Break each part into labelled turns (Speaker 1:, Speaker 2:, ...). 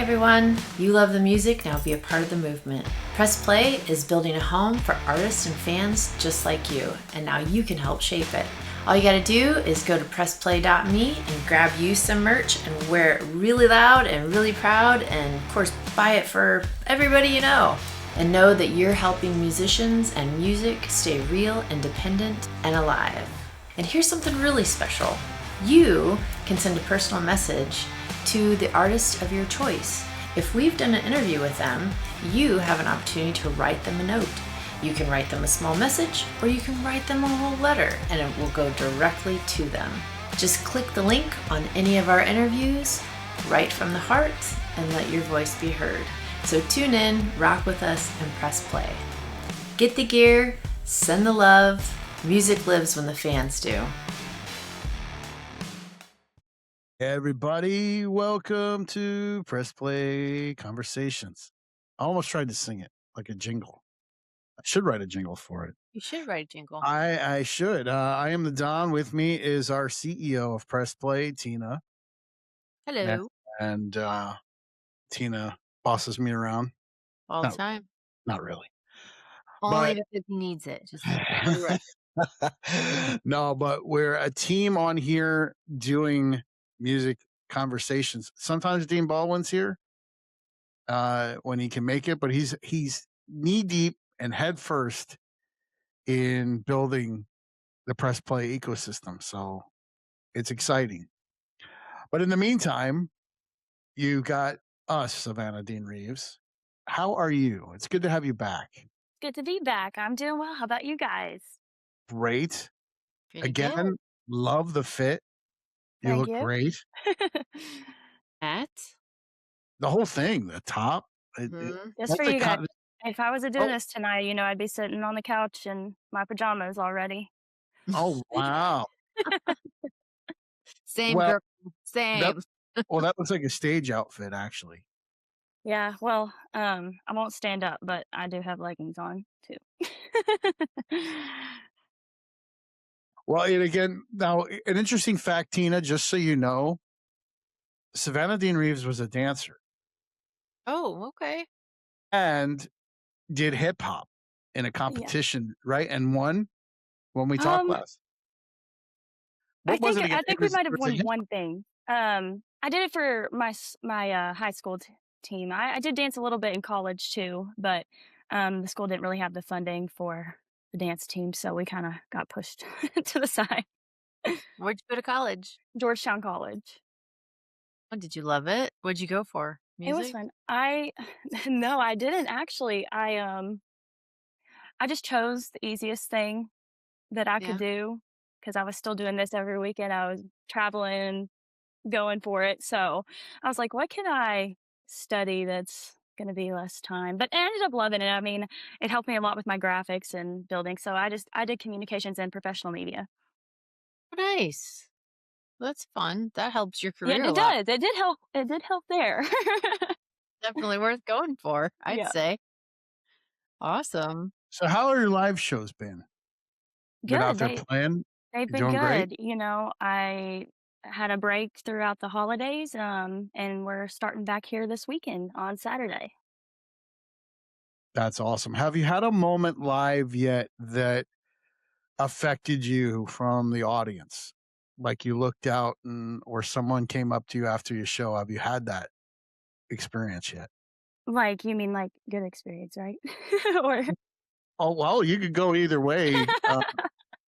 Speaker 1: everyone, you love the music, now be a part of the movement. Press Play is building a home for artists and fans just like you, and now you can help shape it. All you gotta do is go to pressplay.me and grab you some merch and wear it really loud and really proud, and of course buy it for everybody you know. And know that you're helping musicians and music stay real, independent, and alive. And here's something really special. You can send a personal message to the artist of your choice. If we've done an interview with them, you have an opportunity to write them a note. You can write them a small message, or you can write them a whole letter, and it will go directly to them. Just click the link on any of our interviews, write from the heart, and let your voice be heard. So tune in, rock with us, and press play. Get the gear, send the love. Music lives when the fans do.
Speaker 2: Hey everybody, welcome to Press Play Conversations. I almost tried to sing it like a jingle. I should write a jingle for it.
Speaker 1: You should write a jingle.
Speaker 2: I should. I am the Don. With me is our CEO of Press Play, Tina.
Speaker 1: Hello.
Speaker 2: And Tina bosses me around.
Speaker 1: All the time.
Speaker 2: Not really.
Speaker 1: Only if he needs it. Just
Speaker 2: No, but we're a team on here doing music conversations. Sometimes Dean Baldwin's here when he can make it, but he's knee deep and head first in building the Press Play ecosystem. So it's exciting. But in the meantime, you got us, Savannah Dean Reeves. How are you? It's good to have you back.
Speaker 3: Good to be back. I'm doing well. How about you guys?
Speaker 2: Great. Again,
Speaker 1: good.
Speaker 2: love the fit. You
Speaker 3: Thank
Speaker 2: look
Speaker 3: you.
Speaker 2: great.
Speaker 1: At?
Speaker 2: The whole thing, the top.
Speaker 3: Just for you guys. If I was doing this tonight, I'd be sitting on the couch in my pajamas already.
Speaker 2: Oh, wow.
Speaker 1: Same girl. Same.
Speaker 2: That looks like a stage outfit, actually.
Speaker 3: Yeah, well, I won't stand up, but I do have leggings on too.
Speaker 2: Well, and again, now an interesting fact, Tina, just so you know, Savannah Dean Reeves was a dancer.
Speaker 1: Oh, okay.
Speaker 2: And did hip hop in a competition, right? And won when we talked last.
Speaker 3: I think we might have won one thing. I did it for my high school team. I did dance a little bit in college too, but the school didn't really have the funding for the dance team, so we kind of got pushed to the side.
Speaker 1: Where'd you go to college?
Speaker 3: Georgetown College.
Speaker 1: Oh, did you love it? What'd you go for? Music?
Speaker 3: It was fun. No, I didn't actually. I just chose the easiest thing that I could do because I was still doing this every weekend. I was traveling, going for it. So I was like, what can I study that's going to be less time? But I ended up loving it. I mean, it helped me a lot with my graphics and building. So I did communications and professional media.
Speaker 1: Nice. That's fun. That helps your career.
Speaker 3: Yeah, it does. It did help. It did help there.
Speaker 1: Definitely worth going for, I'd say. Awesome.
Speaker 2: So how are your live shows been?
Speaker 3: Good.
Speaker 2: Been out there playing?
Speaker 3: They've been good. Great? I had a break throughout the holidays, and we're starting back here this weekend on Saturday.
Speaker 2: That's awesome. Have you had a moment live yet that affected you from the audience? Like you looked out or someone came up to you after your show. Have you had that experience yet?
Speaker 3: Like, you mean like good experience, right? Or
Speaker 2: Oh, well, you could go either way.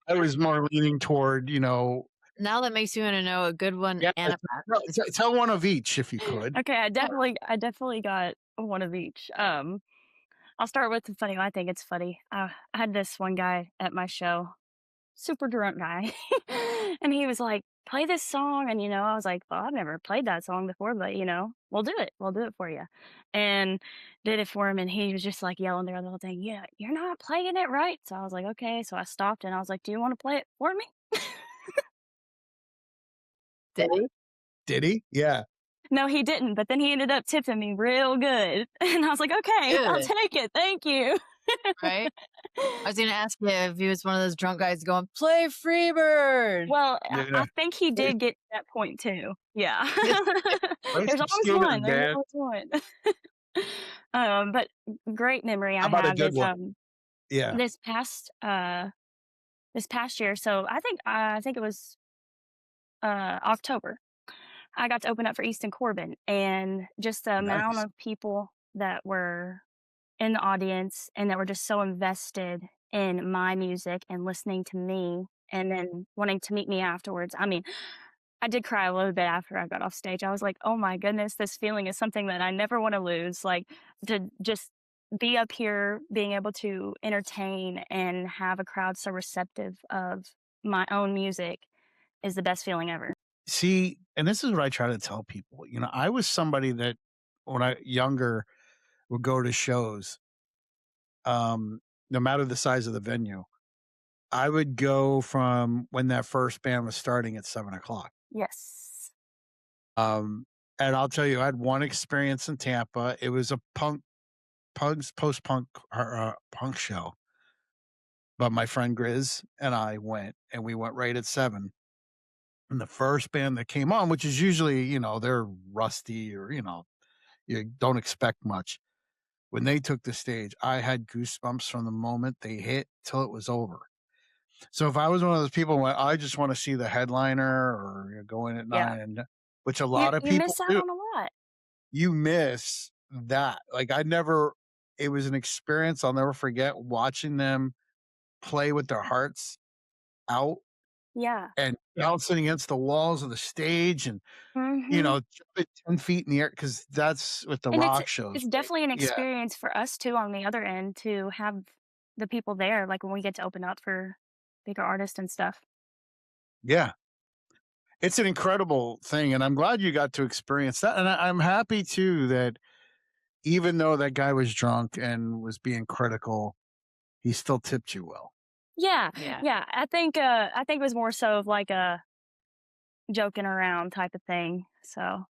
Speaker 2: I was more leaning toward,
Speaker 1: Now that makes you want to know a good one and a bad.
Speaker 2: Tell one of each if you could.
Speaker 3: Okay, I definitely got one of each. I'll start with the funny one. I think it's funny. I had this one guy at my show, super drunk guy, and he was like, play this song. And, I was like, well, I've never played that song before, but, we'll do it. We'll do it for you. And did it for him. And he was just like yelling there the whole thing. Yeah, you're not playing it right. So I was like, okay. So I stopped and I was like, do you want to play it for me?
Speaker 2: Did he? Yeah.
Speaker 3: No, he didn't. But then he ended up tipping me real good. And I was like, okay, I'll take it. Thank you.
Speaker 1: Right? I was gonna ask you if he was one of those drunk guys going, "Play Freebird."
Speaker 3: Well, I
Speaker 2: Yeah.
Speaker 3: think he
Speaker 2: Play
Speaker 3: did get to that point too. Yeah.
Speaker 2: play
Speaker 3: There's
Speaker 2: some
Speaker 3: always
Speaker 2: Skinner,
Speaker 3: one, there's
Speaker 2: man.
Speaker 3: always one. But great memory
Speaker 2: How
Speaker 3: I
Speaker 2: about a
Speaker 3: have
Speaker 2: good
Speaker 3: is,
Speaker 2: one? Yeah.
Speaker 3: this past, this past year, so I think it was, October. I got to open up for Easton Corbin, and just the amount
Speaker 2: Nice.
Speaker 3: of people that were in the audience and that were just so invested in my music and listening to me and then wanting to meet me afterwards. I mean, I did cry a little bit after I got off stage. I was like, "Oh my goodness, this feeling is something that I never want to lose." Like to just be up here, being able to entertain and have a crowd so receptive of my own music is the best feeling ever.
Speaker 2: See, and this is what I try to tell people. I was somebody that when I younger would go to shows, um, no matter the size of the venue. I would go from when that first band was starting at 7 o'clock.
Speaker 3: Yes.
Speaker 2: Um, and I'll tell you, I had one experience in Tampa. It was a post punk punk show. But my friend Grizz and I went, and we went right at 7. And the first band that came on, which is usually, they're rusty or, you don't expect much. When they took the stage, I had goosebumps from the moment they hit till it was over. So if I was one of those people who went, I just want to see the headliner or go in at
Speaker 3: Yeah.
Speaker 2: 9, and which a
Speaker 3: You
Speaker 2: lot of
Speaker 3: you
Speaker 2: people
Speaker 3: miss out
Speaker 2: do,
Speaker 3: on a lot.
Speaker 2: you miss that. Like I never, it was an experience I'll never forget watching them play with their hearts out
Speaker 3: Yeah.
Speaker 2: and bouncing against the walls of the stage and,
Speaker 3: Mhm.
Speaker 2: jumping 10 feet in the air because that's what the
Speaker 3: And
Speaker 2: rock shows
Speaker 3: it's
Speaker 2: do.
Speaker 3: definitely an
Speaker 2: Yeah.
Speaker 3: experience for us too on the other end to have the people there, like, when we get to open up for bigger artists and stuff.
Speaker 2: Yeah. It's an incredible thing. And I'm glad you got to experience that. And I'm happy too that even though that guy was drunk and was being critical, he still tipped you well.
Speaker 3: Yeah,
Speaker 1: Yeah.
Speaker 3: yeah, I think it was more so of, like, a joking around type of thing, so,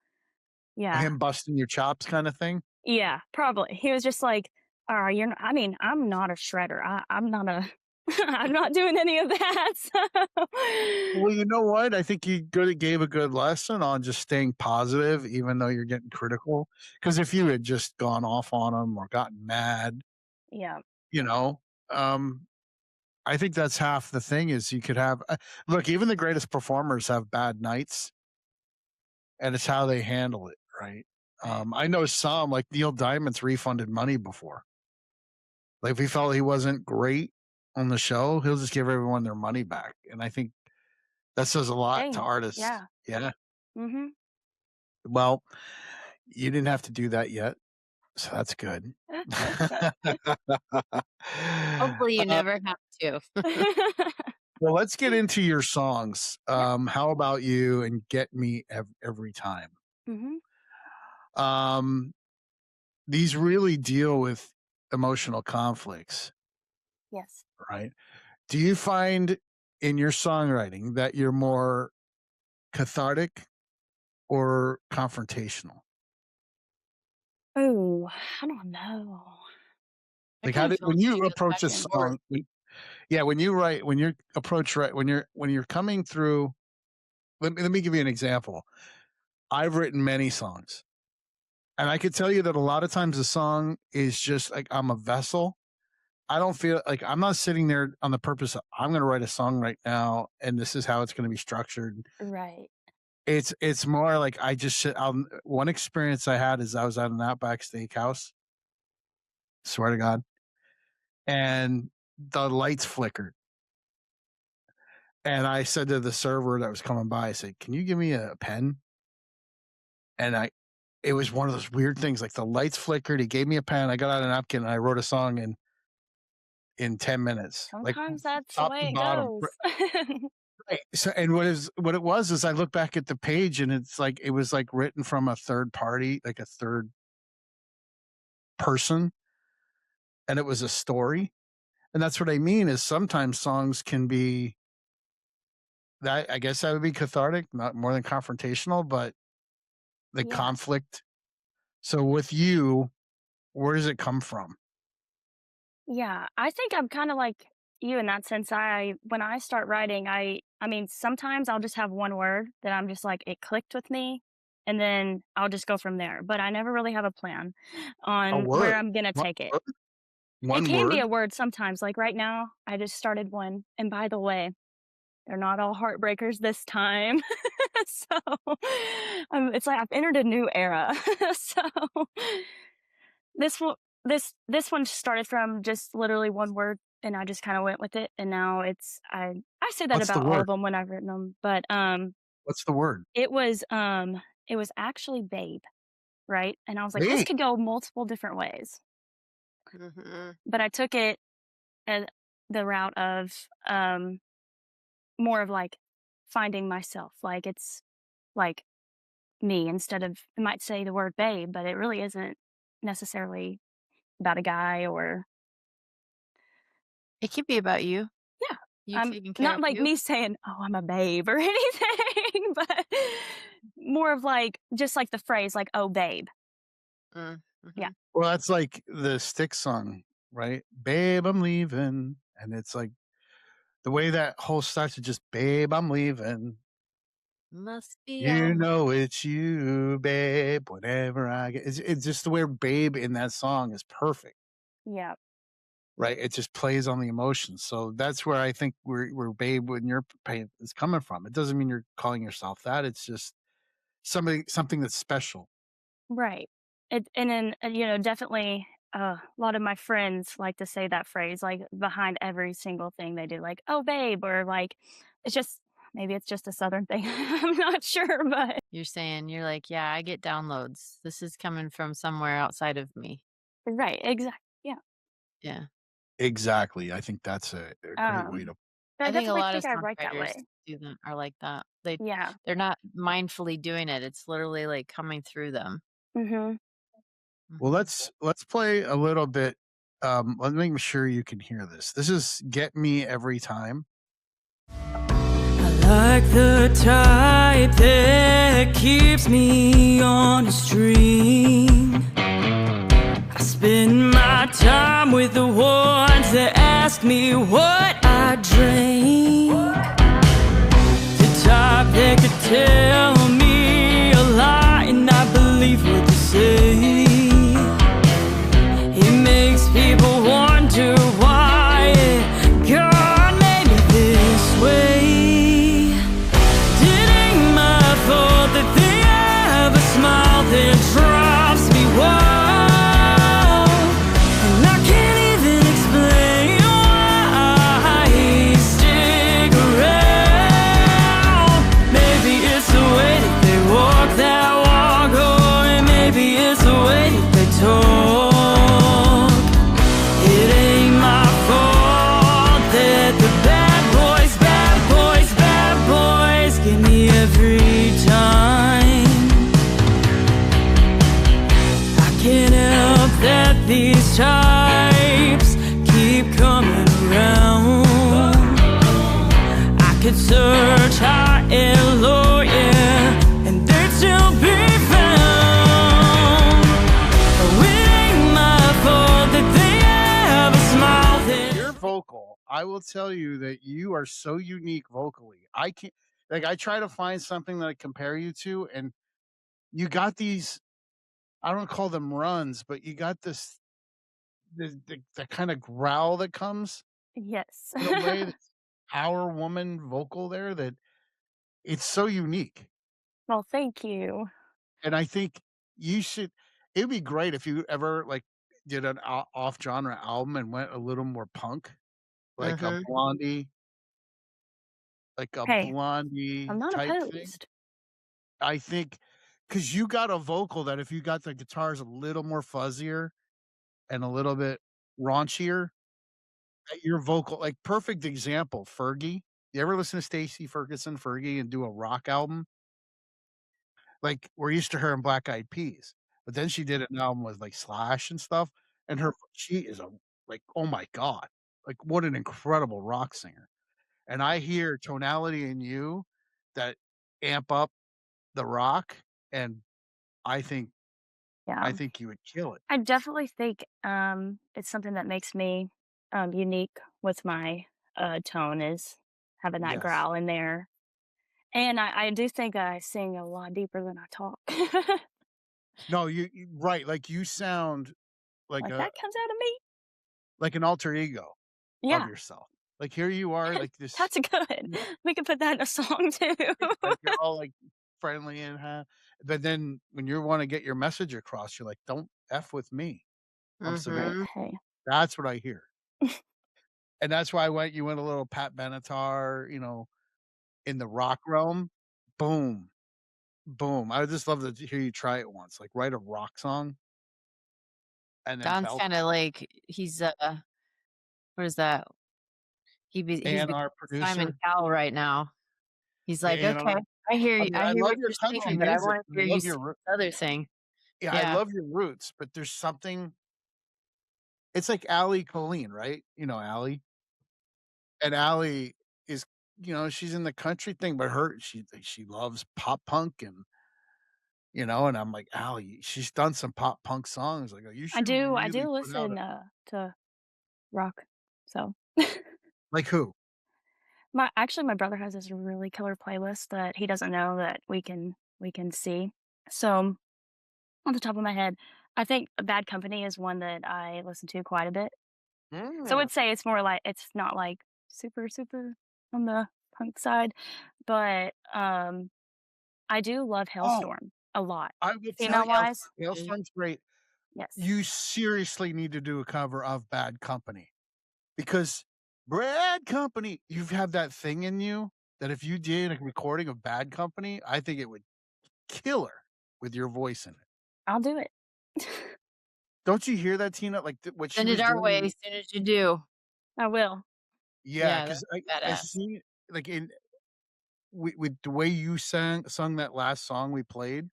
Speaker 3: yeah.
Speaker 2: Him busting your chops kinda thing?
Speaker 3: Yeah, probably. He was just like, you're n I mean, I'm not a shredder. I'm not a I'm not doing any of that, so"
Speaker 2: Well, you know what? I think you gave a good lesson on just staying positive even though you're getting critical. Because if you had just gone off on him or gotten mad,
Speaker 3: Yeah.
Speaker 2: you know, um, I think that's half the thing is you could have look, even the greatest performers have bad nights, and it's how they handle it, right?
Speaker 1: Right.
Speaker 2: I know some, like Neil Diamond's refunded money before. Like, if he felt he wasn't great on the show, he'll just give everyone their money back, and I think that says a lot to
Speaker 3: Dang.
Speaker 2: artists.
Speaker 3: Yeah.
Speaker 2: Yeah.
Speaker 3: Mhm.
Speaker 2: Well, you didn't have to do that yet, so that's good.
Speaker 1: Hopefully you
Speaker 2: Uh,
Speaker 1: never have to.
Speaker 2: well, let's get into your songs.
Speaker 3: Yeah.
Speaker 2: How about you and Get Me Every Time?
Speaker 3: Mhm.
Speaker 2: Um, these really deal with emotional conflicts,
Speaker 3: Yes.
Speaker 2: right? Do you find in your songwriting that you're more cathartic or confrontational?
Speaker 3: Ooh, I don't know.
Speaker 1: I
Speaker 2: Like,
Speaker 1: kind of feel
Speaker 2: when
Speaker 1: like it
Speaker 2: you
Speaker 1: goes
Speaker 2: approach
Speaker 1: back
Speaker 2: a
Speaker 1: and forth.
Speaker 2: song, yeah, when you approach right, when you're coming through, let me give you an example. I've written many songs, and I could tell you that a lot of times the song is just like I'm a vessel. I don't feel like I'm not sitting there on the purpose of I'm going to write a song right now, and this is how it's going to be structured.
Speaker 3: Right.
Speaker 2: It's more like I just sit. One experience I had is I was at an Outback Steakhouse. Swear to God, and the lights flickered. And I said to the server that was coming by, I said, "Can you give me a pen?" And it was one of those weird things. Like the lights flickered. He gave me a pen. I got out a napkin and I wrote a song in 10 minutes, like
Speaker 3: Sometimes that's the
Speaker 2: top to
Speaker 3: way it
Speaker 2: bottom.
Speaker 3: goes.
Speaker 2: Right. So, and what it was is I look back at the page and it's like it was like written from a third party, like a third person, and it was a story. And that's what I mean is sometimes songs can be that I guess that would be cathartic, not more than confrontational, but the
Speaker 3: Yeah.
Speaker 2: conflict. So with you, where does it come from?
Speaker 3: Yeah, I think I'm kinda like you in that sense. When I start writing, I mean, sometimes I'll just have one word that I'm just like, it clicked with me, and then I'll just go from there, but I never really have a plan
Speaker 2: A
Speaker 3: on where
Speaker 2: word.
Speaker 3: I'm gonna
Speaker 2: One
Speaker 3: take it.
Speaker 2: word?
Speaker 3: It
Speaker 2: One
Speaker 3: can be
Speaker 2: word?
Speaker 3: a word sometimes, like right now, I just started one, and by the way, they're not all heartbreakers this time. So, it's like I've entered a new era. So, this one this one started from just literally one word, and I just kinda went with it, and now I say that
Speaker 2: What's the
Speaker 3: about all
Speaker 2: word?
Speaker 3: of them when I've written them, but,
Speaker 2: What's the word?
Speaker 3: it was, um it was actually "babe," right? And I was like, "This
Speaker 2: Hey.
Speaker 3: could go multiple different ways,"
Speaker 1: Mhm.
Speaker 3: but I took it as the route of, more of, like, finding myself, like, it's, like, me instead of it might say the word "babe," but it really isn't necessarily about a guy or
Speaker 1: It could be about you,
Speaker 3: yeah,
Speaker 1: you taking care
Speaker 3: not
Speaker 1: of
Speaker 3: like
Speaker 1: you.
Speaker 3: me saying, "Oh, I'm a babe," or anything, but more of, like, just like the phrase, like, "Oh, babe."
Speaker 1: Mm,
Speaker 3: Yeah,
Speaker 1: mhm.
Speaker 2: Well, that's like the Styx song, right? "Babe, I'm leaving," and it's like the way that whole starts is just, "Babe, I'm leaving.
Speaker 1: Must be
Speaker 2: You
Speaker 1: on.
Speaker 2: know it's you, babe, whenever I get" it's just the way "babe" in that song is perfect,
Speaker 3: yeah,
Speaker 2: right? It just plays on the emotions, so that's where I think where "babe" when you're pain is coming from. It doesn't mean you're calling yourself that, it's just something that's special.
Speaker 3: right. And then, definitely, a lot of my friends like to say that phrase, like, behind every single thing they do, like, "Oh, babe," or, like, it's just maybe it's just a Southern thing. I'm not sure, but
Speaker 1: You're saying you're like, "Yeah, I get downloads. This is coming from somewhere outside of me."
Speaker 3: right, exactly. Yeah.
Speaker 1: Yeah.
Speaker 2: Exactly, I think that's a great way
Speaker 3: Um,
Speaker 2: to
Speaker 3: but I
Speaker 1: I think a
Speaker 3: definitely
Speaker 1: lot of
Speaker 3: think I write that
Speaker 1: songwriters
Speaker 3: way.
Speaker 1: do that are like that.
Speaker 3: Yeah.
Speaker 1: They're not mindfully doing it. It's literally, like, coming through them.
Speaker 3: Mhm.
Speaker 2: well,
Speaker 1: Mhm.
Speaker 2: let's play a little bit, let me make sure you can hear this. This is "Get Me Every Time."
Speaker 4: Like the tide that keeps me on a stream. I spend my time with the ones that ask me what I drink. The type that could tell me a lie and I believe what they say. It makes people wonder why God made me this way. It ain't my fault that they have a smile that drives me wild. And I can't even explain why I stick around. Maybe it's the way that they walk that walk, or maybe it's the way that they talk. It ain't my fault that the bad boys, bad boys, bad boys get me every time. I can't help that these types keep coming around. I could search high and low, yeah, and they'd still be found. Oh, it ain't my fault that they have a smile that
Speaker 2: Your vocal, I will tell you that you are so unique vocally. I can't like, I try to find something that I compare you to, and you got these, I don't call them runs, but you got the kinda growl that comes
Speaker 3: Yes.
Speaker 2: in a way that's power woman vocal there that it's so unique,
Speaker 3: Well, thank you.
Speaker 2: and I think you should it'd be great if you ever, like, did an off genre album and went a little more punk, like a
Speaker 1: Mhm.
Speaker 3: Hey, I'm
Speaker 2: Blondie
Speaker 3: not
Speaker 2: type thing.
Speaker 3: opposed.
Speaker 2: I think because you got a vocal that if you got the guitars a little more fuzzier and a little bit raunchier, that your vocal like, perfect example, Fergie. You ever listen to Stacey Ferguson, Fergie, and do a rock album? Like, we're used to her in Black Eyed Peas, but then she did an album with, like, Slash and stuff, and she is a like, oh my god, like, what an incredible rock singer, and I hear tonality in you that amp up the rock, and I think
Speaker 3: Yeah.
Speaker 2: I think you would kill it.
Speaker 3: I definitely think, it's something that makes me unique with my tone is having that
Speaker 2: Yes.
Speaker 3: growl in there. And I do think I sing a lot deeper than I talk.
Speaker 2: No, you right, like, you sound like
Speaker 3: Like
Speaker 2: a
Speaker 3: that comes out of me.
Speaker 2: like an alter ego of
Speaker 3: Yeah,
Speaker 2: yourself. Like, here you are, like, this
Speaker 3: that's good. We could put that in a song too.
Speaker 2: like, you're all, like, friendly and but then when you wanna get your message across, you're like, "Don't F with me. I'm
Speaker 3: Right.
Speaker 2: Savannah."
Speaker 1: Mhm.
Speaker 3: Hey.
Speaker 2: That's what I hear. And that's why you went a little Pat Benatar, in the rock realm. Boom, boom. I would just love to hear you try it once, like, write a rock song and then
Speaker 1: Don's
Speaker 2: belt
Speaker 1: kinda like what is that? He's
Speaker 2: and
Speaker 1: become
Speaker 2: our
Speaker 1: Simon
Speaker 2: producer.
Speaker 1: Cowell right now. He's like,
Speaker 2: And
Speaker 1: "Okay,
Speaker 2: our I mean,
Speaker 1: I
Speaker 2: I
Speaker 1: hear
Speaker 2: love
Speaker 1: what
Speaker 2: your
Speaker 1: you're
Speaker 2: country
Speaker 1: saying, but I
Speaker 2: music,
Speaker 1: wanna
Speaker 2: and I
Speaker 1: hear you
Speaker 2: love
Speaker 1: sing
Speaker 2: your
Speaker 1: this other thing."
Speaker 2: yeah, I
Speaker 1: Yeah.
Speaker 2: love your roots, but there's something it's like Allie Colleen, right? You know Allie? And Allie is she's in the country thing, but she loves pop punk and I'm like, "Allie, she's done some pop punk songs." I go, "You should
Speaker 3: I
Speaker 2: really
Speaker 3: do
Speaker 2: put out a"
Speaker 3: listen to rock. So
Speaker 2: like who?
Speaker 3: my brother has this really killer playlist that he doesn't know that we can see. So on the top of my head, I think Bad Company is one that I listen to quite a bit. So I
Speaker 2: Mm.
Speaker 3: would say it's more like it's not like super on the punk side, but I do love
Speaker 2: Oh,
Speaker 3: Hailstorm a lot.
Speaker 2: I will tell
Speaker 3: Female
Speaker 2: you,
Speaker 3: wise,
Speaker 2: Hailstorm's great.
Speaker 3: yes.
Speaker 2: You seriously need to do a cover of Bad Company because Bad Company, you have that thing in you that if you did a recording of Bad Company, I think it would kill her with your voice in it.
Speaker 3: I'll do it.
Speaker 2: Don't you hear that, Tina? Like, what she
Speaker 1: Send it
Speaker 2: was
Speaker 1: our way
Speaker 2: doing
Speaker 1: as soon as you do.
Speaker 3: I will.
Speaker 2: yeah,
Speaker 1: Yeah,
Speaker 2: because I
Speaker 1: that's badass.
Speaker 2: see like, in with the way you sung that last song we played,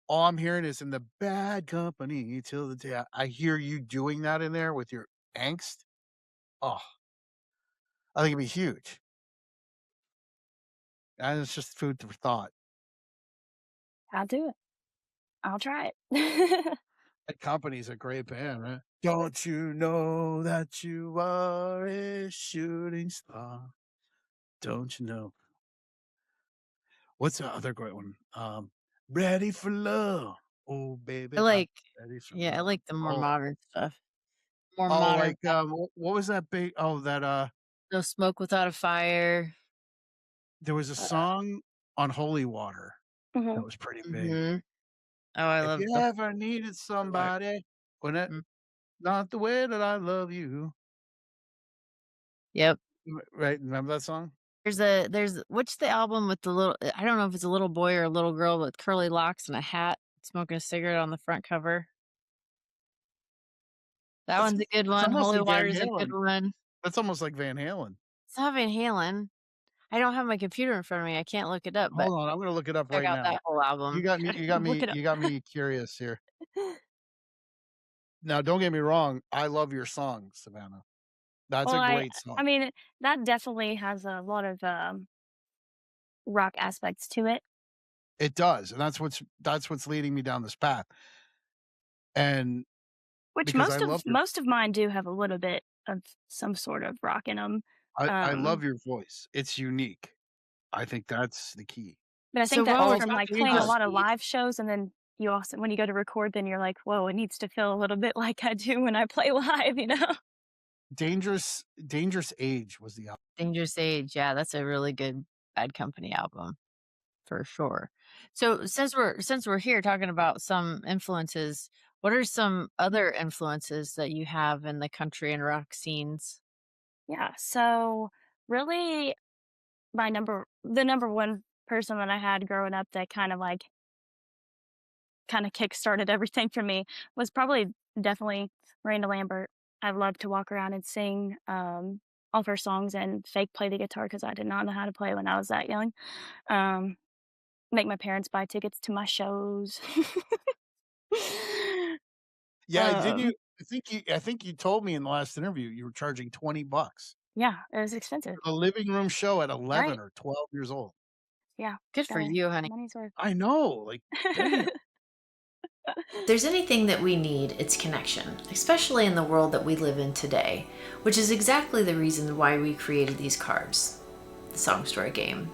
Speaker 2: all I'm hearing is "In the Bad Company till the day" I hear you doing that in there with your angst. Oh, I think it'd be huge, and it's just food for thought.
Speaker 3: I'll do it. I'll try it.
Speaker 2: Bad Company's a great band, right? Don't you know that you are a shooting star? Don't you know? What's the other great one? Ready for love. Oh,
Speaker 1: I
Speaker 2: baby, I'm
Speaker 1: like
Speaker 2: ready for
Speaker 1: yeah, I
Speaker 2: love.
Speaker 1: like the more
Speaker 2: Oh,
Speaker 1: modern stuff. More
Speaker 2: oh,
Speaker 1: modern
Speaker 2: like, what was that big that,
Speaker 1: No Smoke Without a Fire.
Speaker 2: there was a song on Holy Water that
Speaker 3: Mhm.
Speaker 2: was pretty big.
Speaker 1: Mhm. Oh, I
Speaker 2: If
Speaker 1: love
Speaker 2: you
Speaker 1: the
Speaker 2: ever needed
Speaker 1: Water.
Speaker 2: somebody, when it
Speaker 1: Mm.
Speaker 2: not the way that I love you.
Speaker 1: Yep.
Speaker 2: Right, remember that song?
Speaker 1: There's what's the album with the little I don't know if it's a little boy or a little girl with curly locks and a hat, smoking a cigarette on the front cover. That
Speaker 2: That's
Speaker 1: one's a good
Speaker 2: it's
Speaker 1: one.
Speaker 2: almost
Speaker 1: Holy
Speaker 2: like Van
Speaker 1: Water's a good
Speaker 2: Halen.
Speaker 1: one.
Speaker 2: That's almost like Van Halen.
Speaker 1: It's not Van Halen. I don't have my computer in front of me. I can't look it up, but
Speaker 2: Hold on, I'm gonna look it up
Speaker 1: check
Speaker 2: right
Speaker 1: out
Speaker 2: now.
Speaker 1: that whole
Speaker 2: You
Speaker 1: album.
Speaker 2: got me you got
Speaker 3: Look
Speaker 2: me
Speaker 3: it up.
Speaker 2: you got me curious here. Now, don't get me wrong, I love your song, Savannah. That's
Speaker 3: Well,
Speaker 2: a great song.
Speaker 3: I mean, that definitely has a lot of, rock aspects to it,
Speaker 2: It does, and that's what's leading me down this path, and
Speaker 3: which
Speaker 2: because I love your
Speaker 3: most of mine do have a little bit of some sort of rock in 'em.
Speaker 2: I love
Speaker 3: Um,
Speaker 2: your voice. It's unique. I think that's the key.
Speaker 3: but I
Speaker 1: So
Speaker 3: think
Speaker 1: while
Speaker 3: that's
Speaker 1: we're
Speaker 3: from, like,
Speaker 1: talking
Speaker 3: playing a
Speaker 1: about
Speaker 2: Dangerous
Speaker 3: lot of
Speaker 1: the
Speaker 3: live shows, and then you also when you go to record, then you're like, "Whoa, it needs to feel a little bit like I do when I play live," you know?
Speaker 2: Dangerous Age was the album.
Speaker 1: Dangerous Age, yeah, that's a really good Bad Company album for sure. So since we're here talking about some influences, what are some other influences that you have in the country and rock scenes?
Speaker 3: Yeah, so, really, the number 1 person that I had growing up that kind of, like, kinda kickstarted everything for me was probably definitely Miranda Lambert. I love to walk around and sing, all of her songs and fake play the guitar because I did not know how to play when I was that young. Um, Make my parents buy tickets to my shows.
Speaker 2: Yeah, didn't you
Speaker 3: Um,
Speaker 2: I think you told me in the last interview you were charging $20
Speaker 3: yeah, it was expensive,
Speaker 2: for a living room show at 11
Speaker 3: right?
Speaker 2: or 12 years old.
Speaker 3: Yeah,
Speaker 1: Good
Speaker 3: got
Speaker 1: for
Speaker 3: my
Speaker 1: you, honey.
Speaker 3: money's worth.
Speaker 2: I know, like, damn.
Speaker 1: If there's anything that we need, it's connection, especially in the world that we live in today, which is exactly the reason why we created these cards, the Song Story game.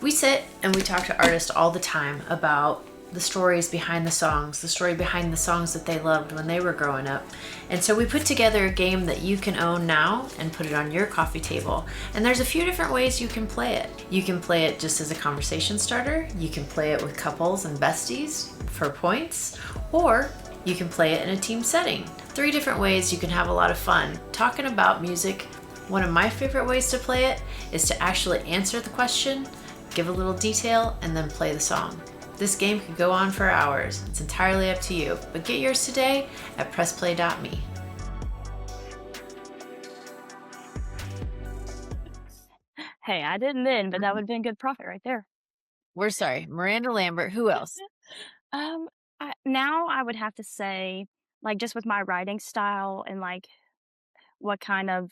Speaker 1: We sit and we talk to artists all the time about the stories behind the songs, the story behind the songs that they loved when they were growing up. And so we put together a game that you can own now and put it on your coffee table. And there's a few different ways you can play it. You can play it just as a conversation starter. You can play it with couples and besties for points, or you can play it in a team setting. 3 different ways you can have a lot of fun talking about music. One of my favorite ways to play it is to actually answer the question, give a little detail, and then play the song. This game could go on for hours. It's entirely up to you, but get yours today at pressplay.me.
Speaker 3: Hey, I didn't then, but that would have been good profit right there.
Speaker 1: We're sorry, Miranda Lambert. Who else?
Speaker 3: Now I would have to say, like, just with my writing style and like what kind of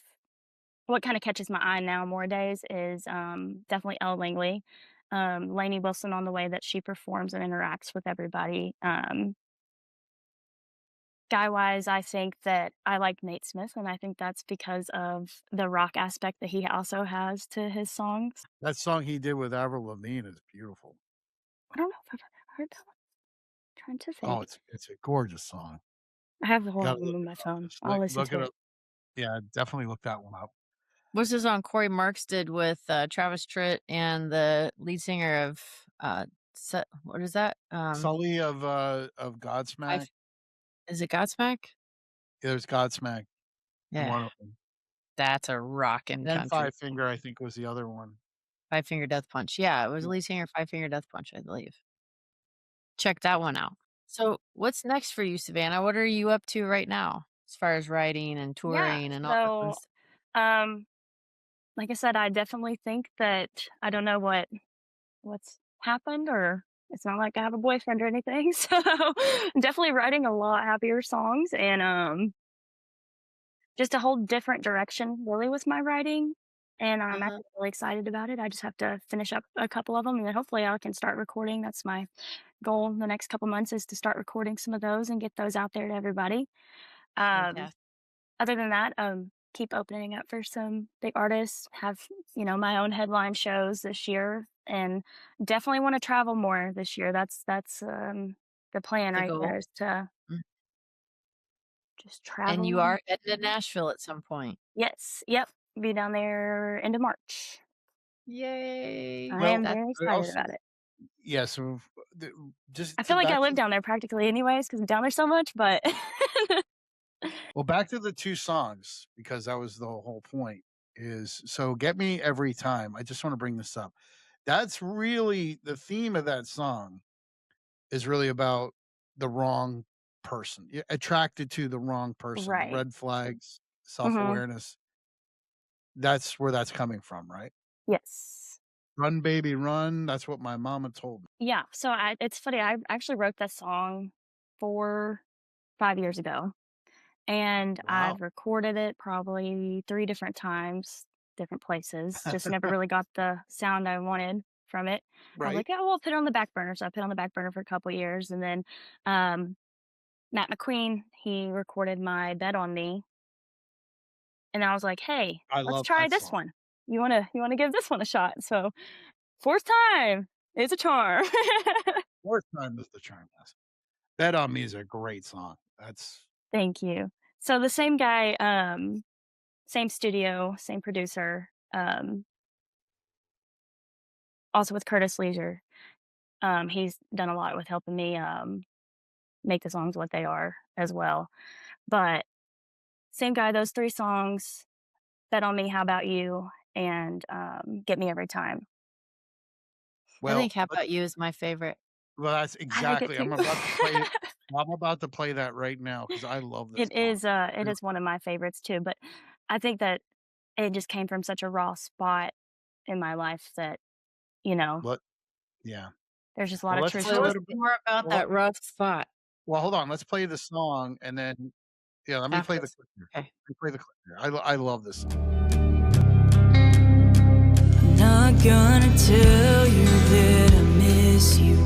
Speaker 3: catches my eye now more days is definitely Elle Langley, Lainey Wilson on the way that she performs and interacts with everybody. Guy-wise, I think that I like Nate Smith, and I think that's because of the rock aspect that he also has to his songs.
Speaker 2: That song he did with Avril Lavigne is beautiful.
Speaker 3: I don't know if I've ever heard that one. Trying to think.
Speaker 2: Oh, it's a gorgeous song.
Speaker 3: I have the whole
Speaker 2: Gotta
Speaker 3: album
Speaker 2: look
Speaker 3: on
Speaker 2: it
Speaker 3: my
Speaker 2: up.
Speaker 3: phone.
Speaker 2: Just
Speaker 3: I'll listen
Speaker 2: look
Speaker 3: to
Speaker 2: it
Speaker 3: it.
Speaker 2: up. Yeah, definitely look that one up.
Speaker 1: What's the song Corey Marks did with Travis Tritt and the lead singer of what is that?
Speaker 2: Sully of Godsmack.
Speaker 1: Is it Godsmack?
Speaker 2: Yeah, there's Godsmack.
Speaker 1: Yeah,
Speaker 2: One of them.
Speaker 1: that's a rockin'
Speaker 2: Then
Speaker 1: country.
Speaker 2: Five Finger, I think, was the other one.
Speaker 1: Five Finger Death Punch. Yeah, it was lead singer Five Finger Death Punch, I believe. Check that one out. So what's next for you, Savannah? What are you up to right now as far as writing and touring and all that fun stuff?
Speaker 3: Like I said, I definitely think that I don't know what's happened, or it's not like I have a boyfriend or anything. So I'm definitely writing a lot happier songs, and just a whole different direction really with my writing. And I'm actually really excited about it. I just have to finish up a couple of them, and then hopefully I can start recording. That's my goal in the next couple months, is to start recording some of those and get those out there to everybody.
Speaker 1: Fantastic.
Speaker 3: Other than that, keep opening up for some big artists, have, my own headline shows this year, and definitely want to travel more this year. That's the plan
Speaker 1: The
Speaker 3: right
Speaker 1: goal.
Speaker 3: there, is to
Speaker 1: Mm.
Speaker 3: just travel.
Speaker 1: And you are headed to Nashville at some point.
Speaker 3: Yes. Yep. Be down there end of March.
Speaker 1: Yay.
Speaker 3: I am very excited about it.
Speaker 2: Yeah, so just
Speaker 3: I feel like I live down there practically anyways, because I'm down there so much, but
Speaker 2: well, back to the 2 songs, because that was the whole point, is so Get Me Every Time. I just want to bring this up. That's really the theme of that song, is really about the wrong person. You're attracted to the wrong person.
Speaker 3: Right.
Speaker 2: Red flags, self-awareness. That's where that's coming from, right?
Speaker 3: yes.
Speaker 2: Run Baby Run. That's what my mama told me.
Speaker 3: Yeah, so it's funny, I actually wrote that song 5 years ago, and
Speaker 2: Wow.
Speaker 3: I've recorded it probably 3 different times, different places, just never really got the sound I wanted from it. I was like, "Yeah, well, I'll put it on the back burner," so I put it on the back burner for a couple years, and then, Matt McQueen, he recorded my Bet on Me, and I was like, "Hey,
Speaker 2: I
Speaker 3: let's
Speaker 2: love
Speaker 3: try
Speaker 2: that
Speaker 3: this
Speaker 2: song.
Speaker 3: one. You wanna give this one a shot?" So, 4th time is a charm.
Speaker 2: Fourth time is the charm. Yes. Bet on Me is a great song. That's
Speaker 3: Thank you. So the same guy, same studio, same producer, also with Curtis Leisure. He's done a lot with helping me make the songs what they are as well. But same guy, those 3 songs, Bet on Me, How About You, and Get Me Every Time.
Speaker 1: I think How About You is my favorite.
Speaker 2: Well, that's
Speaker 3: I like it
Speaker 2: exactly. I'm
Speaker 3: too.
Speaker 2: about to play. I'm about to play that right now because I love this.
Speaker 3: It is one of my favorites too, but I think that it just came from such a raw spot in my life that,
Speaker 2: What? Yeah.
Speaker 3: there's just a lot
Speaker 2: Well,
Speaker 3: of
Speaker 2: let's
Speaker 3: truth
Speaker 2: play
Speaker 3: to
Speaker 2: a
Speaker 3: it.
Speaker 2: little bit.
Speaker 1: More about that rough spot.
Speaker 2: Well, hold on. Let's play the song and then, let me play the
Speaker 1: Afterwards.
Speaker 2: clip here.
Speaker 1: Okay.
Speaker 2: Let me play the clip here. I love this song.
Speaker 4: Not gonna tell you that I miss you.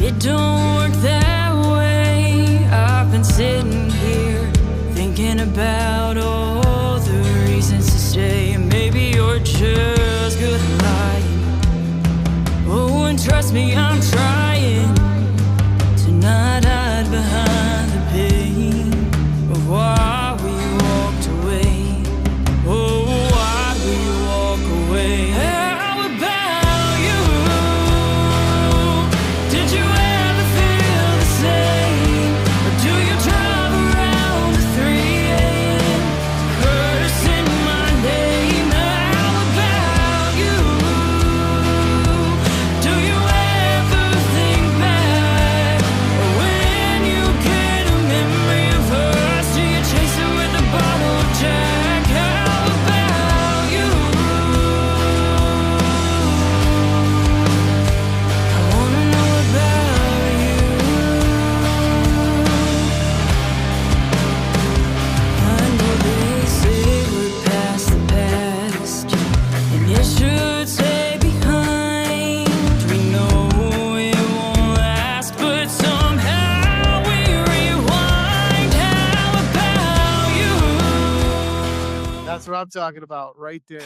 Speaker 4: It don't work that way. trust me, I'm trying to not hide behind the pain of why we walked away. Oh, why we walk away. How about you? Did you ever feel the same? Or do you drive around at 3 a.m. cursing my name? How about you? Do you ever think back when you get a memory of us? Do you chase it with a bottle of Jack? How about you? I wanna know about you. I know they say we're past the past, and it should stay behind. We know it won't last, but somehow we rewind. How about you?
Speaker 2: That's what I'm talking about right there.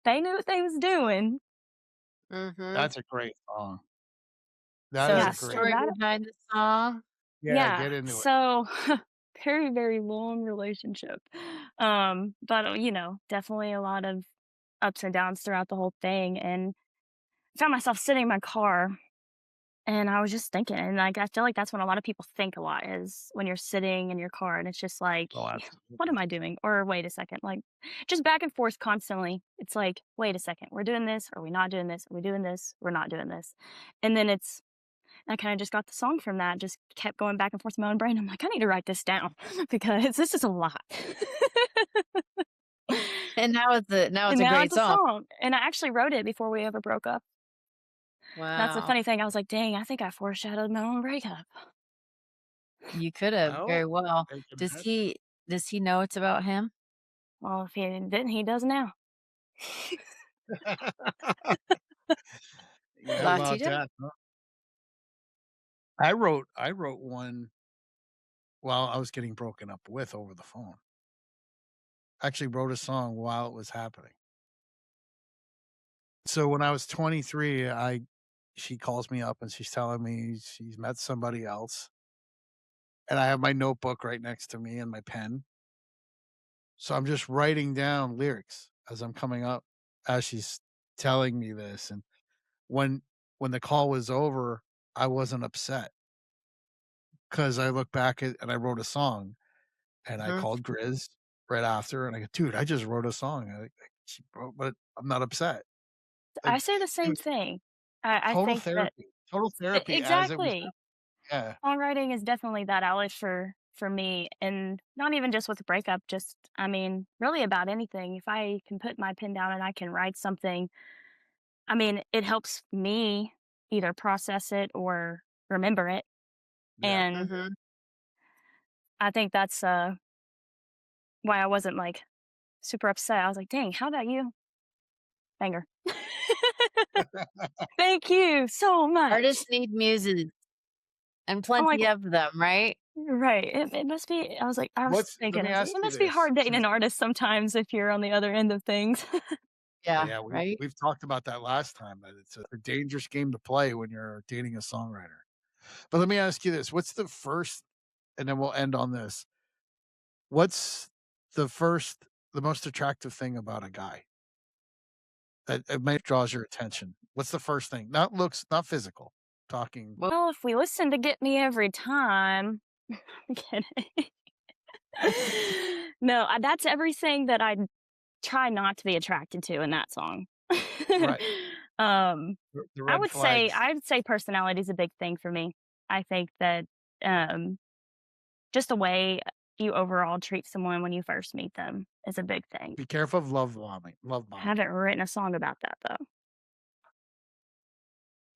Speaker 3: They knew what they was doing.
Speaker 1: Mm-hmm.
Speaker 2: That's a great song. That
Speaker 1: So
Speaker 2: is
Speaker 3: Yeah,
Speaker 2: a
Speaker 1: the
Speaker 3: so
Speaker 2: great.
Speaker 1: story
Speaker 3: that
Speaker 1: behind the song.
Speaker 2: Yeah, get into it.
Speaker 3: so very, very long relationship. But you know, definitely a lot of ups and downs throughout the whole thing. And I found myself sitting in my car and I was just thinking, and like I feel like that's when a lot of people think a lot is when you're sitting in your car and it's just like,
Speaker 2: Oh,
Speaker 3: what
Speaker 2: absolutely.
Speaker 3: am I doing? Or wait a second, like just back and forth constantly. It's like, wait a second, we're doing this, are we not doing this? Are we doing this? We're not doing this. And then I kind of just got the song from that, just kept going back and forth in my own brain. I'm like, I need to write this down because this is a lot.
Speaker 1: And now it's a
Speaker 3: And now
Speaker 1: great
Speaker 3: it's a
Speaker 1: song.
Speaker 3: song. And I actually wrote it before we ever broke up. That's the
Speaker 1: Wow.
Speaker 3: funny thing. I was like, dang, I think I foreshadowed my own breakup.
Speaker 1: You could have
Speaker 2: Well,
Speaker 1: very well.
Speaker 2: they can
Speaker 1: Does
Speaker 2: have-
Speaker 1: he know it's about him?
Speaker 3: Well, if he didn't, he does now.
Speaker 2: Yeah,
Speaker 1: La
Speaker 2: about
Speaker 1: Tita?
Speaker 2: that. Huh? I wrote one while I was getting broken up with over the phone. Actually wrote a song while it was happening. So when I was 23, she calls me up and she's telling me she's met somebody else. And I have my notebook right next to me and my pen. So I'm just writing down lyrics as I'm coming up as she's telling me this. And when the call was over, I wasn't upset because I look back at and I wrote a song and I
Speaker 1: Mhm.
Speaker 2: called Grizz right after and I go, dude, I just wrote a song. She wrote, but I'm not upset.
Speaker 3: I say the
Speaker 2: It
Speaker 3: same
Speaker 2: was
Speaker 3: thing. I
Speaker 2: total
Speaker 3: think that
Speaker 2: therapy. Total therapy as it was.
Speaker 3: exactly.
Speaker 2: Yeah.
Speaker 3: Songwriting is definitely that outlet for me, and not even just with a breakup, just I mean, really about anything. If I can put my pen down and I can write something, I mean, it helps me either process it or remember it.
Speaker 2: Yeah.
Speaker 3: And
Speaker 1: Mhm.
Speaker 3: I think that's why I wasn't like super upset. I was like, dang, how about you? Banger. Thank you so much.
Speaker 1: Artists need muses and
Speaker 3: I'm
Speaker 1: plenty
Speaker 3: like,
Speaker 1: of them, right?
Speaker 3: right. It must be, I was like, I was
Speaker 2: Let
Speaker 3: thinking,
Speaker 2: me
Speaker 3: I was like,
Speaker 2: ask
Speaker 3: it
Speaker 2: you
Speaker 3: must be
Speaker 2: this.
Speaker 3: hard dating
Speaker 2: Since
Speaker 3: an artist sometimes if you're on the other end of things.
Speaker 1: Yeah,
Speaker 2: yeah,
Speaker 1: right?
Speaker 2: we've talked about that last time, that it's a dangerous game to play when you're dating a songwriter. But let me ask you this. What's the first, and then we'll end on this. What's the most attractive thing about a guy that it might draws your attention? What's the first thing? Not looks, not physical. Talking.
Speaker 3: Well, if we listen to Get Me Every Time, I'm kidding. No, that's everything that I try not to be attracted to in that song.
Speaker 2: Right. The
Speaker 3: I
Speaker 2: red
Speaker 3: would say
Speaker 2: flags.
Speaker 3: personality is a big thing for me. I think that just the way you overall treat someone when you first meet them is a big thing.
Speaker 2: Be careful of love bombing. Love
Speaker 3: I
Speaker 2: bomb.
Speaker 3: haven't written a song about that though.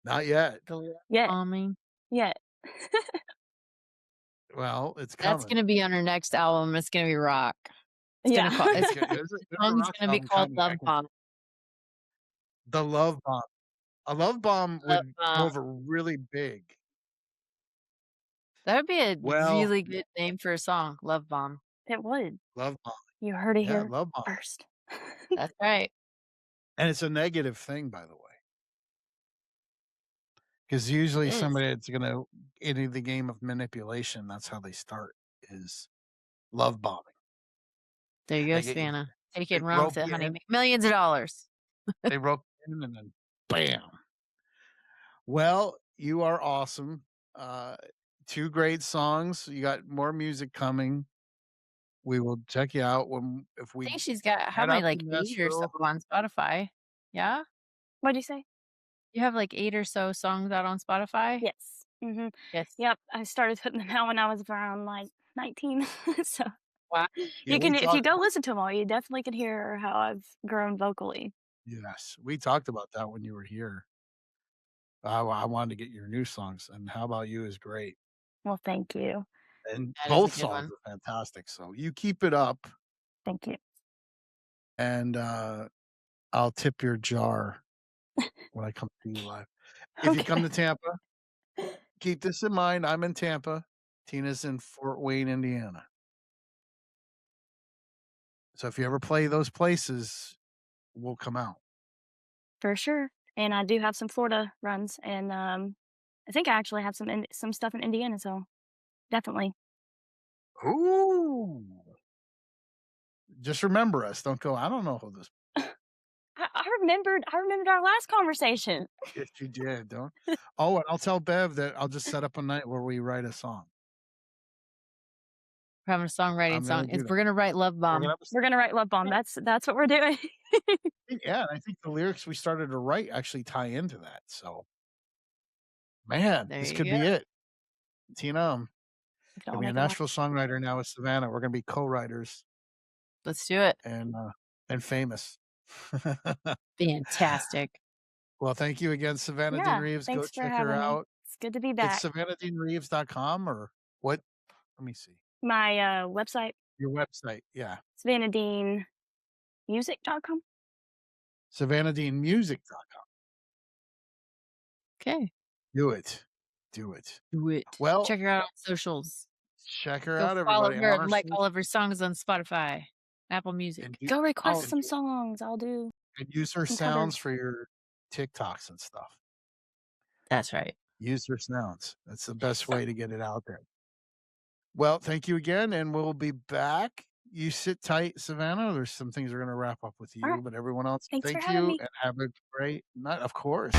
Speaker 2: Not yet.
Speaker 3: Yet.
Speaker 1: Bombing.
Speaker 3: Yet.
Speaker 2: Well, it's
Speaker 1: That's
Speaker 2: coming.
Speaker 1: gonna be on our next album. It's gonna be rock. It's
Speaker 3: Yeah.
Speaker 1: gonna call
Speaker 2: There's
Speaker 1: it's
Speaker 2: a
Speaker 1: song's
Speaker 2: rock
Speaker 1: gonna be
Speaker 2: album
Speaker 1: called
Speaker 2: coming.
Speaker 1: Love Bomb.
Speaker 2: The love bomb. A love bomb
Speaker 1: Love
Speaker 2: would go
Speaker 1: Bomb.
Speaker 2: over really big.
Speaker 1: That would be a
Speaker 2: Well,
Speaker 1: really good name for a song. Love Bomb.
Speaker 3: It would.
Speaker 2: love bomb.
Speaker 3: You heard it
Speaker 2: Yeah,
Speaker 3: here
Speaker 2: love bomb.
Speaker 3: first.
Speaker 1: That's right.
Speaker 2: And it's a negative thing, by the way. Because usually
Speaker 1: It is.
Speaker 2: somebody that's gonna into the game of manipulation, that's how they start, is love bombing.
Speaker 1: There you go,
Speaker 2: They get you
Speaker 1: Savannah. Take
Speaker 2: they
Speaker 1: it and run with
Speaker 2: rope
Speaker 1: it,
Speaker 2: you
Speaker 1: honey.
Speaker 2: in,
Speaker 1: Make millions of dollars.
Speaker 2: they rope you in, and then bam. Well, you are awesome. 2 great songs. You got more music coming. We will check you out if
Speaker 1: I
Speaker 2: we
Speaker 1: think she's got how
Speaker 2: head
Speaker 1: many,
Speaker 2: up to
Speaker 1: like 8 or so
Speaker 2: Nashville.
Speaker 1: on Spotify? Yeah?
Speaker 3: What'd you say?
Speaker 1: You have like 8 or so songs out on Spotify?
Speaker 3: Yes.
Speaker 1: Yes.
Speaker 3: Yep. I started putting them out when I was around like 19. So
Speaker 1: Wow.
Speaker 2: Yeah,
Speaker 3: you
Speaker 2: we
Speaker 3: can, if you
Speaker 2: talked
Speaker 3: go
Speaker 2: about
Speaker 3: listen to them all, you definitely can hear how I've grown vocally.
Speaker 2: Yes, we talked about that when you were here. I wanted to get your new songs, and How About You is great.
Speaker 3: Well, thank you.
Speaker 2: And
Speaker 1: That is a
Speaker 2: both
Speaker 1: good
Speaker 2: songs
Speaker 1: one.
Speaker 2: are fantastic, so you keep it up,
Speaker 3: Thank you.
Speaker 2: and, I'll tip your jar when I come to you live. If you come
Speaker 3: Okay.
Speaker 2: to Tampa, keep this in mind, I'm in Tampa, Tina's in Fort Wayne, Indiana. So if you ever play those places, we'll come out.
Speaker 3: For sure. And I do have some Florida runs, and I think I actually have some stuff in Indiana, so definitely.
Speaker 2: Ooh. Just remember us, don't go, "I don't know who this."
Speaker 3: I remembered our last conversation.
Speaker 2: Yes, you did, don't. Oh, and I'll tell Bev that I'll just set up a night where we write a song.
Speaker 1: We're having a songwriting
Speaker 2: I'm
Speaker 1: song.
Speaker 2: gonna do that.
Speaker 1: We're gonna write Love
Speaker 2: We're
Speaker 1: Bomb.
Speaker 2: gonna
Speaker 3: We're gonna write Love Bomb. That's what we're doing.
Speaker 2: Yeah, and I think the lyrics we started to write actually tie into that, so man,
Speaker 1: There
Speaker 2: this
Speaker 1: you
Speaker 2: could
Speaker 1: go.
Speaker 2: be it. Tina,
Speaker 3: We can
Speaker 2: gonna
Speaker 3: all
Speaker 2: be a
Speaker 3: make it happen.
Speaker 2: Nashville songwriter now with Savannah. We're gonna be co-writers
Speaker 1: Let's do it.
Speaker 2: and famous.
Speaker 1: Fantastic.
Speaker 2: Well, thank you again, Savannah Dean
Speaker 3: Yeah.
Speaker 2: Reeves. Go
Speaker 3: Thanks for
Speaker 2: check her
Speaker 3: having me.
Speaker 2: out.
Speaker 3: It's good to be
Speaker 2: It's
Speaker 3: back.
Speaker 2: savannahdeanreeves.com or what? Let me see.
Speaker 3: My website,
Speaker 2: Your website, yeah.
Speaker 3: SavannahDeanMusic.com.
Speaker 2: savannahdeanmusic.com.
Speaker 1: Okay.
Speaker 2: Do it. Do it.
Speaker 1: Do it.
Speaker 2: Well,
Speaker 1: Check her out on socials.
Speaker 2: check her
Speaker 1: Go
Speaker 2: out,
Speaker 1: follow
Speaker 2: everybody.
Speaker 1: her
Speaker 2: On
Speaker 1: and
Speaker 2: our
Speaker 1: like
Speaker 2: social-
Speaker 1: all of her songs on Spotify, Apple Music.
Speaker 2: and, do,
Speaker 3: Go request
Speaker 1: all
Speaker 3: some songs. I'll do.
Speaker 2: and use her
Speaker 3: some
Speaker 2: sounds
Speaker 3: covers.
Speaker 2: for your TikToks and stuff.
Speaker 1: That's right.
Speaker 2: Use her sounds. That's the best way to get it out there. Well, thank you again, and we'll be back. You sit tight, Savannah. There's some things we're going to wrap up with you,
Speaker 3: All right.
Speaker 2: but everyone else,
Speaker 3: Thanks for
Speaker 2: thank
Speaker 3: having
Speaker 2: you
Speaker 3: me.
Speaker 2: and have a great night. Of course.